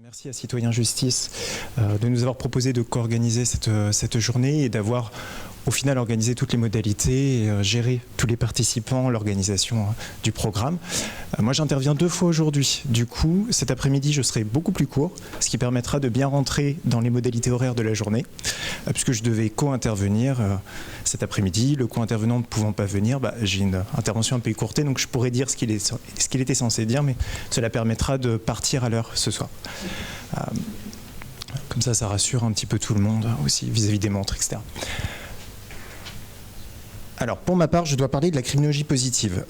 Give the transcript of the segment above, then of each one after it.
Merci à Citoyens Justice de nous avoir proposé de co-organiser cette journée et d'avoir au final organisé toutes les modalités et géré tous les participants, l'organisation du programme. Moi j'interviens 2 fois aujourd'hui. Du coup, cet après-midi je serai beaucoup plus court, ce qui permettra de bien rentrer dans les modalités horaires de la journée, puisque je devais co-intervenir cet après-midi. Le co-intervenant ne pouvant pas venir, j'ai une intervention un peu écourtée, donc je pourrais dire ce qu'il était censé dire, mais cela permettra de partir à l'heure ce soir. Comme ça rassure un petit peu tout le monde aussi vis-à-vis des montres, etc. Alors, pour ma part, je dois parler de la criminologie positive.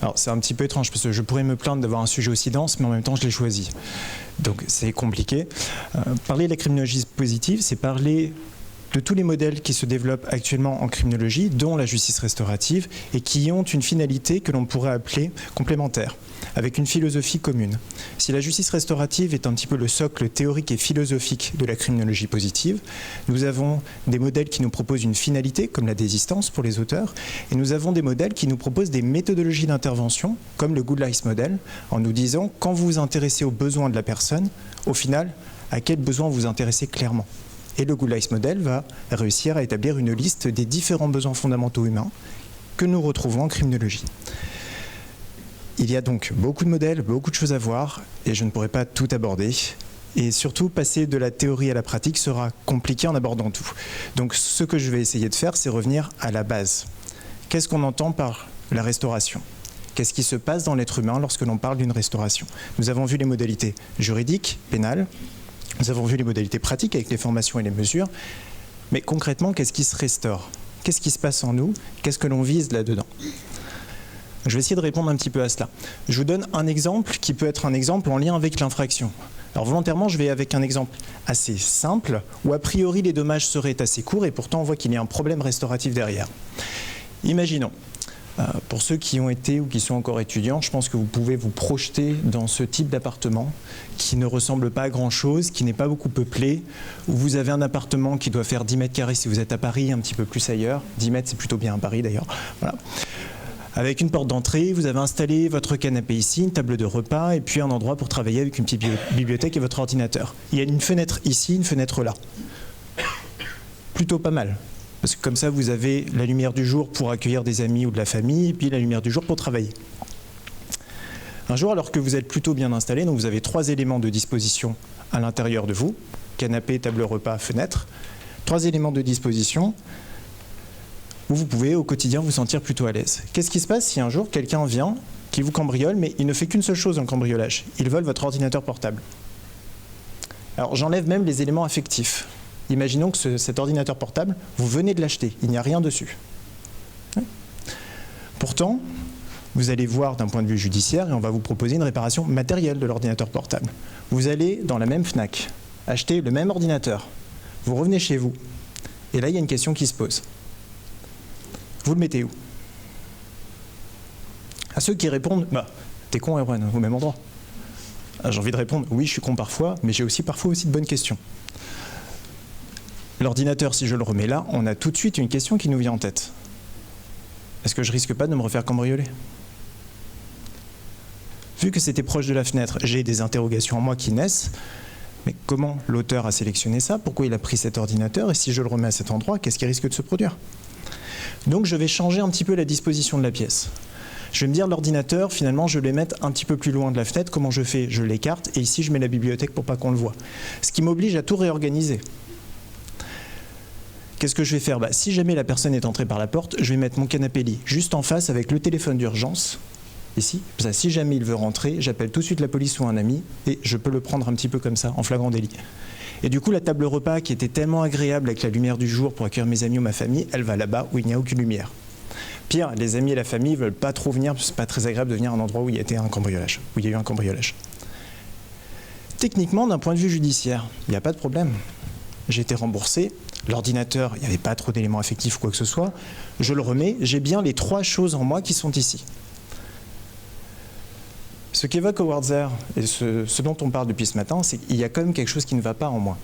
Alors, c'est un petit peu étrange, parce que je pourrais me plaindre d'avoir un sujet aussi dense, mais en même temps, je l'ai choisi. Donc, c'est compliqué. Parler de la criminologie positive, c'est parler de tous les modèles qui se développent actuellement en criminologie, dont la justice restaurative, et qui ont une finalité que l'on pourrait appeler complémentaire, avec une philosophie commune. Si la justice restaurative est un petit peu le socle théorique et philosophique de la criminologie positive, nous avons des modèles qui nous proposent une finalité, comme la désistance pour les auteurs, et nous avons des modèles qui nous proposent des méthodologies d'intervention, comme le Good Life Model, en nous disant, quand vous vous intéressez aux besoins de la personne, au final, à quel besoin vous vous intéressez clairement. Et le Good Life Model va réussir à établir une liste des différents besoins fondamentaux humains que nous retrouvons en criminologie. Il y a donc beaucoup de modèles, beaucoup de choses à voir, et je ne pourrai pas tout aborder. Et surtout, passer de la théorie à la pratique sera compliqué en abordant tout. Donc ce que je vais essayer de faire, c'est revenir à la base. Qu'est-ce qu'on entend par la restauration ? Qu'est-ce qui se passe dans l'être humain lorsque l'on parle d'une restauration ? Nous avons vu les modalités juridiques, pénales, nous avons vu les modalités pratiques avec les formations et les mesures, mais concrètement, qu'est-ce qui se restaure ? Qu'est-ce qui se passe en nous ? Qu'est-ce que l'on vise là-dedans ? Je vais essayer de répondre un petit peu à cela. Je vous donne un exemple qui peut être un exemple en lien avec l'infraction. Alors volontairement, je vais avec un exemple assez simple, où a priori les dommages seraient assez courts, et pourtant on voit qu'il y a un problème restauratif derrière. Imaginons, pour ceux qui ont été ou qui sont encore étudiants, je pense que vous pouvez vous projeter dans ce type d'appartement qui ne ressemble pas à grand-chose, qui n'est pas beaucoup peuplé, où vous avez un appartement qui doit faire 10 mètres carrés si vous êtes à Paris, un petit peu plus ailleurs. 10 mètres, c'est plutôt bien à Paris d'ailleurs. Voilà. Avec une porte d'entrée, vous avez installé votre canapé ici, une table de repas, et puis un endroit pour travailler avec une petite bibliothèque et votre ordinateur. Il y a une fenêtre ici, une fenêtre là. Plutôt pas mal. Parce que comme ça, vous avez la lumière du jour pour accueillir des amis ou de la famille, et puis la lumière du jour pour travailler. Un jour, alors que vous êtes plutôt bien installé, donc vous avez 3 éléments de disposition à l'intérieur de vous, canapé, table repas, fenêtre, 3 éléments de disposition où vous pouvez au quotidien vous sentir plutôt à l'aise. Qu'est-ce qui se passe si un jour quelqu'un vient, qui vous cambriole, mais il ne fait qu'une seule chose dans le cambriolage, il vole votre ordinateur portable. Alors j'enlève même les éléments affectifs. Imaginons que cet ordinateur portable, vous venez de l'acheter, il n'y a rien dessus. Pourtant, vous allez voir d'un point de vue judiciaire et on va vous proposer une réparation matérielle de l'ordinateur portable. Vous allez dans la même Fnac, acheter le même ordinateur. Vous revenez chez vous. Et là, il y a une question qui se pose. Vous le mettez où ? À ceux qui répondent, t'es con, Erwan, au même endroit. J'ai envie de répondre, oui, je suis con parfois, mais j'ai aussi parfois de bonnes questions. L'ordinateur, si je le remets là, on a tout de suite une question qui nous vient en tête. Est-ce que je risque pas de me refaire cambrioler ? Vu que c'était proche de la fenêtre, j'ai des interrogations en moi qui naissent. Mais comment l'auteur a sélectionné ça ? Pourquoi il a pris cet ordinateur ? Et si je le remets à cet endroit, qu'est-ce qui risque de se produire ? Donc je vais changer un petit peu la disposition de la pièce. Je vais me dire l'ordinateur, finalement, je vais le mettre un petit peu plus loin de la fenêtre. Comment je fais ? Je l'écarte et ici je mets la bibliothèque pour pas qu'on le voie. Ce qui m'oblige à tout réorganiser. Qu'est-ce que je vais faire ? Si jamais la personne est entrée par la porte, je vais mettre mon canapé-lit juste en face avec le téléphone d'urgence. Ici, si jamais il veut rentrer, j'appelle tout de suite la police ou un ami et je peux le prendre un petit peu comme ça, en flagrant délit. Et du coup, la table repas qui était tellement agréable avec la lumière du jour pour accueillir mes amis ou ma famille, elle va là-bas où il n'y a aucune lumière. Pire, les amis et la famille ne veulent pas trop venir, parce que c'est pas très agréable de venir à un endroit où il y a eu un cambriolage. Techniquement, d'un point de vue judiciaire, il n'y a pas de problème. J'ai été remboursé, l'ordinateur, il n'y avait pas trop d'éléments affectifs ou quoi que ce soit, je le remets, j'ai bien les 3 choses en moi qui sont ici. Ce qu'évoque Howard Zehr, et ce dont on parle depuis ce matin, c'est qu'il y a quand même quelque chose qui ne va pas en moi.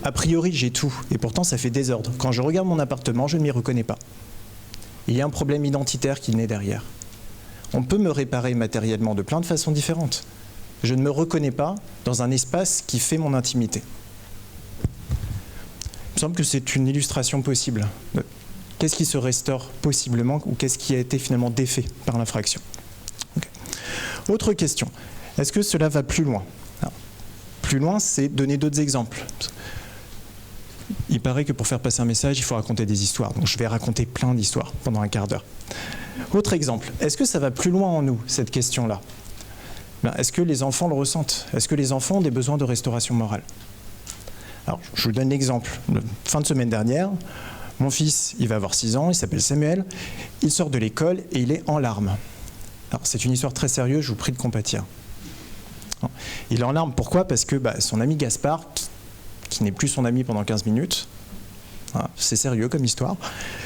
A priori, j'ai tout, et pourtant ça fait désordre. Quand je regarde mon appartement, je ne m'y reconnais pas. Il y a un problème identitaire qui naît derrière. On peut me réparer matériellement de plein de façons différentes. Je ne me reconnais pas dans un espace qui fait mon intimité. Il me semble que c'est une illustration possible. Qu'est-ce qui se restaure possiblement ou qu'est-ce qui a été finalement défait par l'infraction? Okay. Autre question. Est-ce que cela va plus loin? Alors, plus loin, c'est donner d'autres exemples. Il paraît que pour faire passer un message, il faut raconter des histoires. Donc je vais raconter plein d'histoires pendant un quart d'heure. Autre exemple. Est-ce que ça va plus loin en nous, cette question-là? Est-ce que les enfants le ressentent? Est-ce que les enfants ont des besoins de restauration morale? Alors, je vous donne l'exemple. Fin de semaine dernière, mon fils, il va avoir 6 ans, il s'appelle Samuel. Il sort de l'école et il est en larmes. Alors, c'est une histoire très sérieuse, je vous prie de compatir. Il est en larmes, pourquoi? Parce que son ami Gaspard, qui n'est plus son ami pendant 15 minutes, c'est sérieux comme histoire,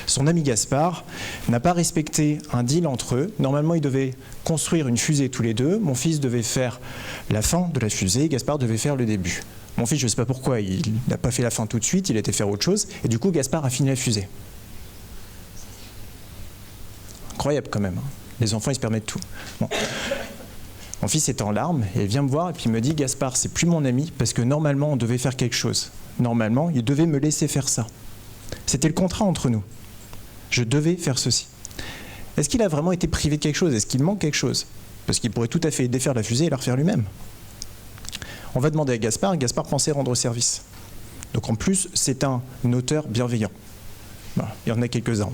son ami Gaspard n'a pas respecté un deal entre eux. Normalement, ils devaient construire une fusée tous les deux. Mon fils devait faire la fin de la fusée, Gaspard devait faire le début. Mon fils, je ne sais pas pourquoi, il n'a pas fait la fin tout de suite, il a été faire autre chose, et du coup, Gaspard a fini la fusée. Incroyable quand même, hein. Les enfants, ils se permettent tout. Bon. Mon fils est en larmes et il vient me voir et puis il me dit « Gaspard, c'est plus mon ami parce que normalement on devait faire quelque chose. Normalement, il devait me laisser faire ça. C'était le contrat entre nous. Je devais faire ceci. » Est-ce qu'il a vraiment été privé de quelque chose? Est-ce qu'il manque quelque chose? Parce qu'il pourrait tout à fait défaire la fusée et la refaire lui-même. On va demander à Gaspard, et Gaspard pensait rendre service. Donc en plus, c'est un auteur bienveillant. Voilà, il y en a quelques-uns.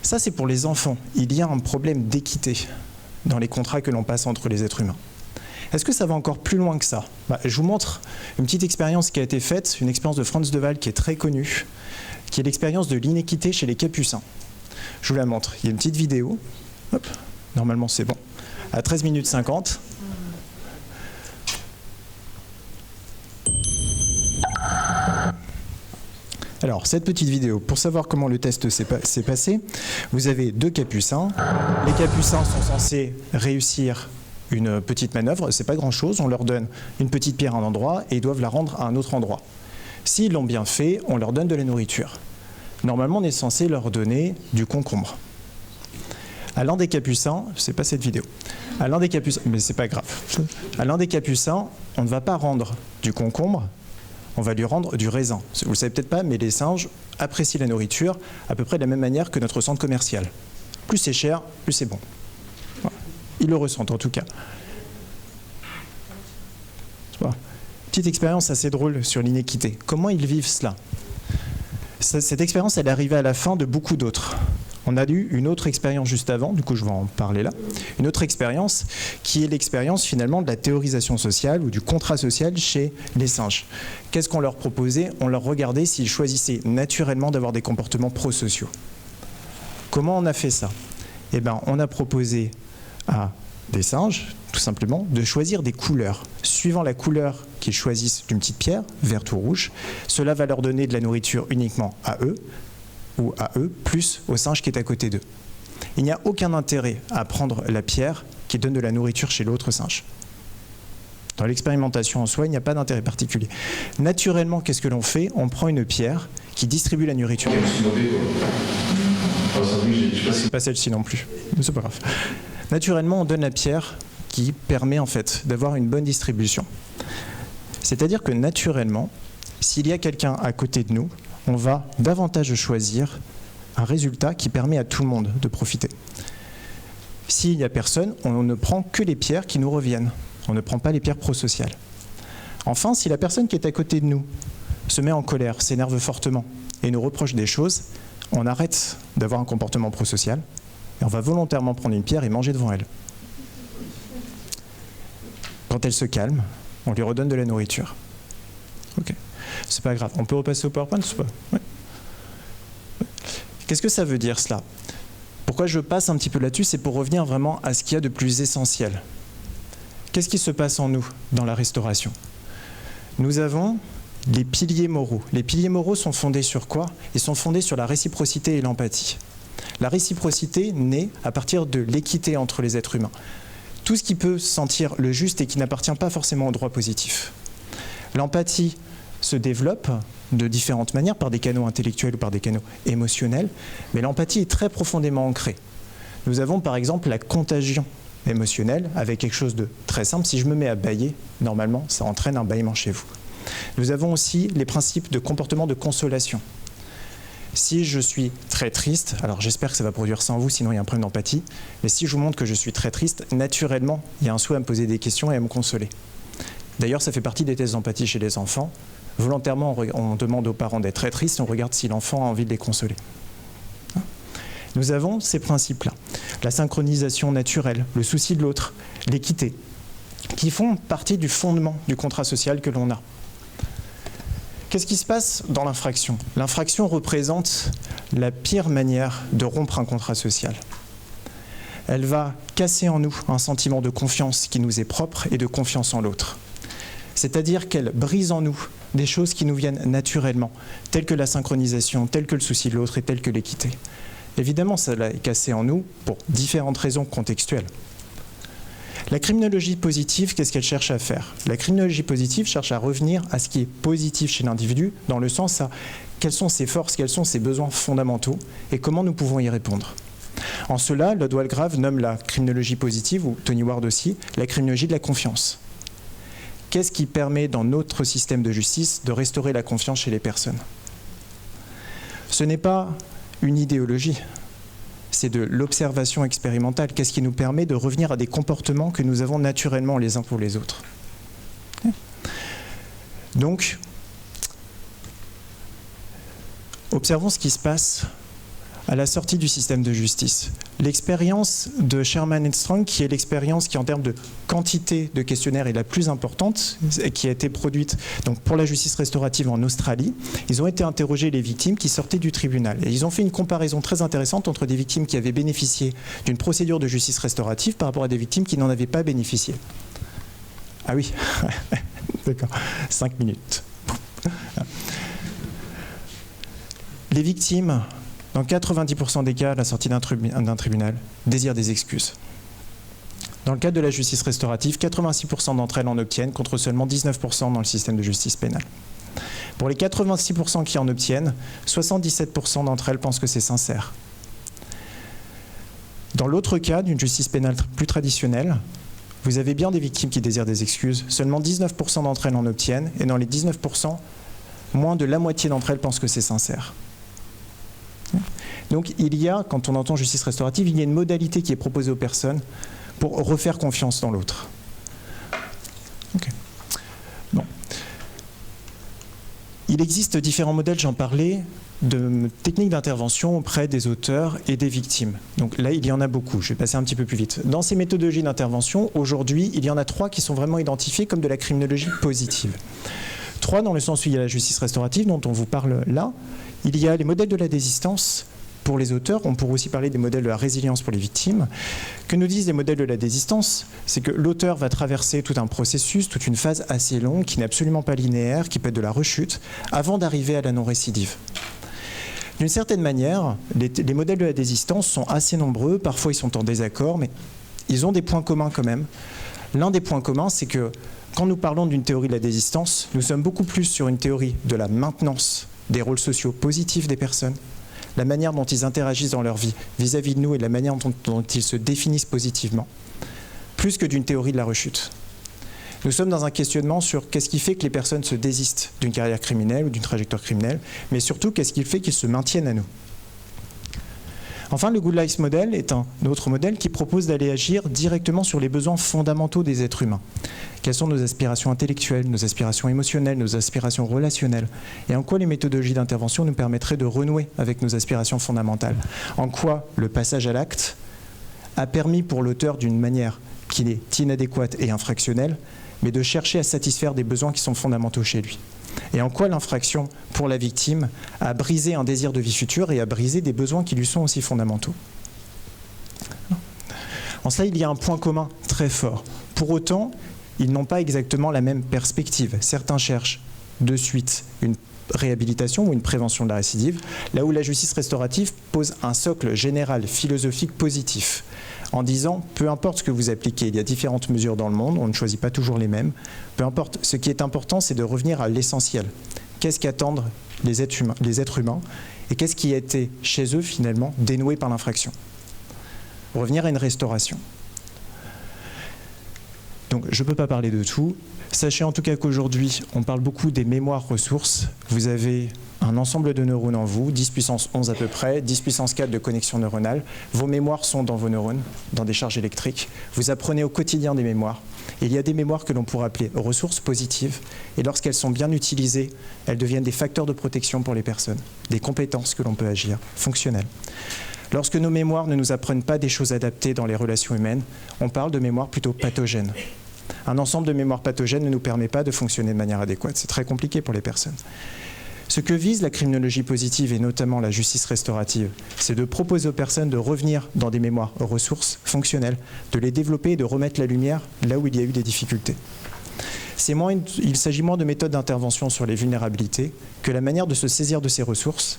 Ça, c'est pour les enfants. Il y a un problème d'équité dans les contrats que l'on passe entre les êtres humains. Est-ce que ça va encore plus loin que ça? Je vous montre une petite expérience qui a été faite, une expérience de Franz de Waal qui est très connue, qui est l'expérience de l'inéquité chez les Capucins. Je vous la montre. Il y a une petite vidéo. Hop, normalement, c'est bon. À 13 minutes 50. Alors, cette petite vidéo, pour savoir comment le test s'est passé, vous avez 2 capucins. Les capucins sont censés réussir une petite manœuvre, c'est pas grand-chose, on leur donne une petite pierre à un endroit et ils doivent la rendre à un autre endroit. S'ils l'ont bien fait, on leur donne de la nourriture. Normalement, on est censé leur donner du concombre. À l'un des capucins, c'est pas cette vidéo, à l'un des capucins, mais c'est pas grave, à l'un des capucins, on ne va pas rendre du concombre, on va lui rendre du raisin. Vous le savez peut-être pas, mais les singes apprécient la nourriture à peu près de la même manière que notre centre commercial. Plus c'est cher, plus c'est bon. Voilà. Ils le ressentent en tout cas. Voilà. Petite expérience assez drôle sur l'inéquité. Comment ils vivent cela? Cette expérience, elle est arrivée à la fin de beaucoup d'autres. On a eu une autre expérience juste avant, du coup je vais en parler là, une autre expérience qui est l'expérience finalement de la théorisation sociale ou du contrat social chez les singes. Qu'est-ce qu'on leur proposait? On leur regardait s'ils choisissaient naturellement d'avoir des comportements prosociaux. Comment on a fait ça? Eh bien, on a proposé à des singes, tout simplement, de choisir des couleurs. Suivant la couleur qu'ils choisissent d'une petite pierre, verte ou rouge, cela va leur donner de la nourriture uniquement à eux, ou à eux, plus au singe qui est à côté d'eux. Il n'y a aucun intérêt à prendre la pierre qui donne de la nourriture chez l'autre singe. Dans l'expérimentation en soi, il n'y a pas d'intérêt particulier. Naturellement, qu'est-ce que l'on fait? On prend une pierre qui distribue la nourriture. C'est pas celle-ci non plus, mais c'est pas grave. Naturellement, on donne la pierre qui permet en fait d'avoir une bonne distribution. C'est-à-dire que naturellement, s'il y a quelqu'un à côté de nous, on va davantage choisir un résultat qui permet à tout le monde de profiter. S'il n'y a personne, on ne prend que les pierres qui nous reviennent. On ne prend pas les pierres prosociales. Enfin, si la personne qui est à côté de nous se met en colère, s'énerve fortement et nous reproche des choses, on arrête d'avoir un comportement prosocial et on va volontairement prendre une pierre et manger devant elle. Quand elle se calme, on lui redonne de la nourriture. Ok. C'est pas grave. On peut repasser au PowerPoint ou pas? Ouais. Qu'est-ce que ça veut dire cela? Pourquoi je passe un petit peu là-dessus? C'est pour revenir vraiment à ce qu'il y a de plus essentiel. Qu'est-ce qui se passe en nous dans la restauration? Nous avons les piliers moraux. Les piliers moraux sont fondés sur quoi? Ils sont fondés sur la réciprocité et l'empathie. La réciprocité naît à partir de l'équité entre les êtres humains. Tout ce qui peut sentir le juste et qui n'appartient pas forcément au droit positif. L'empathie se développe de différentes manières, par des canaux intellectuels ou par des canaux émotionnels, mais l'empathie est très profondément ancrée. Nous avons par exemple la contagion émotionnel avec quelque chose de très simple. Si je me mets à bâiller, normalement, ça entraîne un bâillement chez vous. Nous avons aussi les principes de comportement de consolation. Si je suis très triste, alors j'espère que ça va produire ça en vous, sinon il y a un problème d'empathie, mais si je vous montre que je suis très triste, naturellement, il y a un souhait à me poser des questions et à me consoler. D'ailleurs, ça fait partie des tests d'empathie chez les enfants. Volontairement, on demande aux parents d'être très tristes, on regarde si l'enfant a envie de les consoler. Nous avons ces principes-là. La synchronisation naturelle, le souci de l'autre, l'équité, qui font partie du fondement du contrat social que l'on a. Qu'est-ce qui se passe dans l'infraction? L'infraction représente la pire manière de rompre un contrat social. Elle va casser en nous un sentiment de confiance qui nous est propre et de confiance en l'autre. C'est-à-dire qu'elle brise en nous des choses qui nous viennent naturellement, telles que la synchronisation, telles que le souci de l'autre et telles que l'équité. Évidemment, ça l'a cassé en nous pour différentes raisons contextuelles. La criminologie positive, qu'est-ce qu'elle cherche à faire? La criminologie positive cherche à revenir à ce qui est positif chez l'individu, dans le sens à quelles sont ses forces, quels sont ses besoins fondamentaux et comment nous pouvons y répondre. En cela, Lord Walgrave nomme la criminologie positive, ou Tony Ward aussi, la criminologie de la confiance. Qu'est-ce qui permet dans notre système de justice de restaurer la confiance chez les personnes? Ce n'est pas une idéologie. C'est de l'observation expérimentale. Qu'est-ce qui nous permet de revenir à des comportements que nous avons naturellement les uns pour les autres. Donc, observons ce qui se passe à la sortie du système de justice. L'expérience de Sherman et Strong, qui est l'expérience qui, en termes de quantité de questionnaires, est la plus importante, et qui a été produite donc, pour la justice restaurative en Australie. Ils ont été interrogés les victimes qui sortaient du tribunal. Et ils ont fait une comparaison très intéressante entre des victimes qui avaient bénéficié d'une procédure de justice restaurative par rapport à des victimes qui n'en avaient pas bénéficié. Ah oui, d'accord, 5 minutes. Les victimes, dans 90% des cas, à la sortie d'un tribunal, désirent des excuses. Dans le cadre de la justice restaurative, 86% d'entre elles en obtiennent, contre seulement 19% dans le système de justice pénale. Pour les 86% qui en obtiennent, 77% d'entre elles pensent que c'est sincère. Dans l'autre cas, d'une justice pénale plus traditionnelle, vous avez bien des victimes qui désirent des excuses. Seulement 19% d'entre elles en obtiennent, et dans les 19%, moins de la moitié d'entre elles pensent que c'est sincère. Donc il y a, quand on entend justice restaurative, il y a une modalité qui est proposée aux personnes pour refaire confiance dans l'autre. Okay. Bon. Il existe différents modèles, j'en parlais, de techniques d'intervention auprès des auteurs et des victimes. Donc là, il y en a beaucoup, je vais passer un petit peu plus vite. Dans ces méthodologies d'intervention, aujourd'hui, il y en a 3 qui sont vraiment identifiées comme de la criminologie positive. 3 dans le sens où il y a la justice restaurative, dont on vous parle là. Il y a les modèles de la désistance pour les auteurs, on pourrait aussi parler des modèles de la résilience pour les victimes. Que nous disent les modèles de la désistance? C'est que l'auteur va traverser tout un processus, toute une phase assez longue, qui n'est absolument pas linéaire, qui peut être de la rechute, avant d'arriver à la non-récidive. D'une certaine manière, les modèles de la désistance sont assez nombreux, parfois ils sont en désaccord, mais ils ont des points communs quand même. L'un des points communs, c'est que quand nous parlons d'une théorie de la désistance, nous sommes beaucoup plus sur une théorie de la maintenance des rôles sociaux positifs des personnes, la manière dont ils interagissent dans leur vie vis-à-vis de nous et la manière dont ils se définissent positivement, plus que d'une théorie de la rechute. Nous sommes dans un questionnement sur qu'est-ce qui fait que les personnes se désistent d'une carrière criminelle ou d'une trajectoire criminelle, mais surtout qu'est-ce qui fait qu'ils se maintiennent à nous. Enfin, le Good Life Model est un autre modèle qui propose d'aller agir directement sur les besoins fondamentaux des êtres humains. Quelles sont nos aspirations intellectuelles, nos aspirations émotionnelles, nos aspirations relationnelles, et en quoi les méthodologies d'intervention nous permettraient de renouer avec nos aspirations fondamentales. En quoi le passage à l'acte a permis pour l'auteur, d'une manière qui est inadéquate et infractionnelle, mais de chercher à satisfaire des besoins qui sont fondamentaux chez lui. Et en quoi l'infraction pour la victime a brisé un désir de vie future et a brisé des besoins qui lui sont aussi fondamentaux. En cela, il y a un point commun très fort. Pour autant, ils n'ont pas exactement la même perspective. Certains cherchent de suite une réhabilitation ou une prévention de la récidive, là où la justice restaurative pose un socle général philosophique positif, en disant, peu importe ce que vous appliquez, il y a différentes mesures dans le monde, on ne choisit pas toujours les mêmes, peu importe, ce qui est important, c'est de revenir à l'essentiel. Qu'est-ce qu'attendent les êtres humains et qu'est-ce qui a été chez eux finalement dénoué par l'infraction? Revenir à une restauration. Donc je ne peux pas parler de tout. Sachez en tout cas qu'aujourd'hui, on parle beaucoup des mémoires ressources. Vous avez un ensemble de neurones en vous, 10 puissance 11 à peu près, 10 puissance 4 de connexion neuronale. Vos mémoires sont dans vos neurones, dans des charges électriques. Vous apprenez au quotidien des mémoires. Et il y a des mémoires que l'on pourrait appeler ressources positives. Et lorsqu'elles sont bien utilisées, elles deviennent des facteurs de protection pour les personnes, des compétences que l'on peut agir, fonctionnelles. Lorsque nos mémoires ne nous apprennent pas des choses adaptées dans les relations humaines, on parle de mémoires plutôt pathogènes. Un ensemble de mémoires pathogènes ne nous permet pas de fonctionner de manière adéquate. C'est très compliqué pour les personnes. Ce que vise la criminologie positive et notamment la justice restaurative, c'est de proposer aux personnes de revenir dans des mémoires ressources fonctionnelles, de les développer et de remettre la lumière là où il y a eu des difficultés. Il s'agit moins de méthodes d'intervention sur les vulnérabilités que la manière de se saisir de ces ressources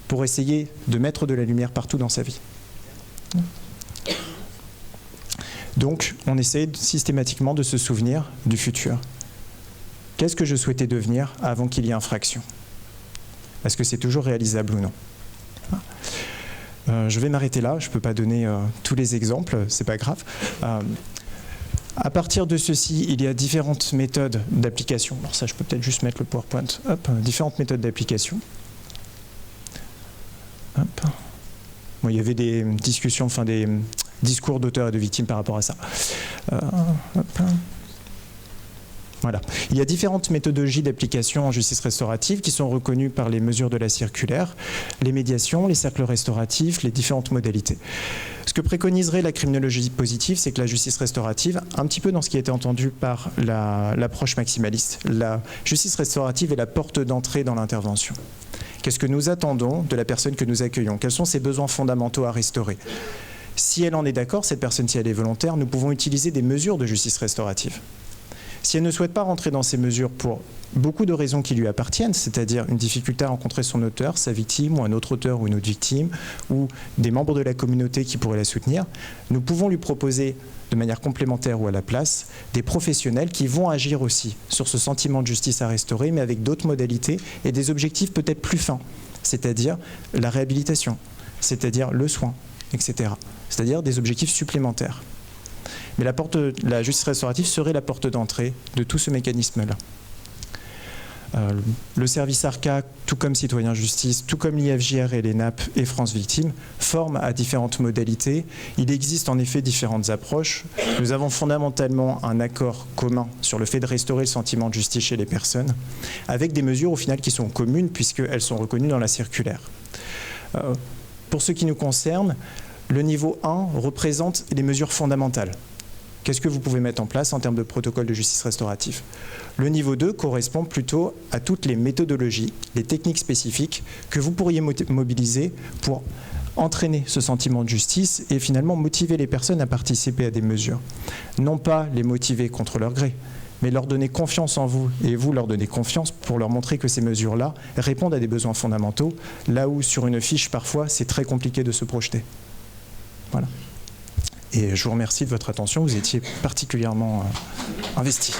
pour essayer de mettre de la lumière partout dans sa vie. Donc, on essaie systématiquement de se souvenir du futur. Qu'est-ce que je souhaitais devenir avant qu'il y ait infraction ? Est-ce que c'est toujours réalisable ou non ? Je vais m'arrêter là, je ne peux pas donner tous les exemples, c'est pas grave. À partir de ceci, il y a différentes méthodes d'application. Alors ça, je peux peut-être juste mettre le PowerPoint. Hop, différentes méthodes d'application. Bon, il y avait des discussions, enfin des discours d'auteurs et de victimes par rapport à ça. Voilà. Il y a différentes méthodologies d'application en justice restaurative qui sont reconnues par les mesures de la circulaire, les médiations, les cercles restauratifs, les différentes modalités. Ce que préconiserait la criminologie positive, c'est que la justice restaurative, un petit peu dans ce qui a été entendu par l'approche maximaliste, la justice restaurative est la porte d'entrée dans l'intervention. Qu'est-ce que nous attendons de la personne que nous accueillons? Quels sont ses besoins fondamentaux à restaurer? Si elle en est d'accord, cette personne, si elle est volontaire, nous pouvons utiliser des mesures de justice restaurative. Si elle ne souhaite pas rentrer dans ces mesures pour beaucoup de raisons qui lui appartiennent, c'est-à-dire une difficulté à rencontrer son auteur, sa victime, ou un autre auteur ou une autre victime, ou des membres de la communauté qui pourraient la soutenir, nous pouvons lui proposer de manière complémentaire ou à la place des professionnels qui vont agir aussi sur ce sentiment de justice à restaurer, mais avec d'autres modalités et des objectifs peut-être plus fins, c'est-à-dire la réhabilitation, c'est-à-dire le soin, etc. C'est-à-dire des objectifs supplémentaires. Mais la justice restaurative serait la porte d'entrée de tout ce mécanisme-là. Le service ARCA, tout comme Citoyen Justice, tout comme l'IFJR et l'ENAP et France Victimes, forment à différentes modalités. Il existe en effet différentes approches. Nous avons fondamentalement un accord commun sur le fait de restaurer le sentiment de justice chez les personnes, avec des mesures au final qui sont communes puisqu'elles sont reconnues dans la circulaire. Pour ce qui nous concerne, le niveau 1 représente les mesures fondamentales. Qu'est-ce que vous pouvez mettre en place en termes de protocole de justice restaurative? Le niveau 2 correspond plutôt à toutes les méthodologies, les techniques spécifiques que vous pourriez mobiliser pour entraîner ce sentiment de justice et finalement motiver les personnes à participer à des mesures. Non pas les motiver contre leur gré, mais leur donner confiance en vous et vous leur donner confiance pour leur montrer que ces mesures-là répondent à des besoins fondamentaux, là où sur une fiche parfois c'est très compliqué de se projeter. Voilà. Et je vous remercie de votre attention, vous étiez particulièrement investis.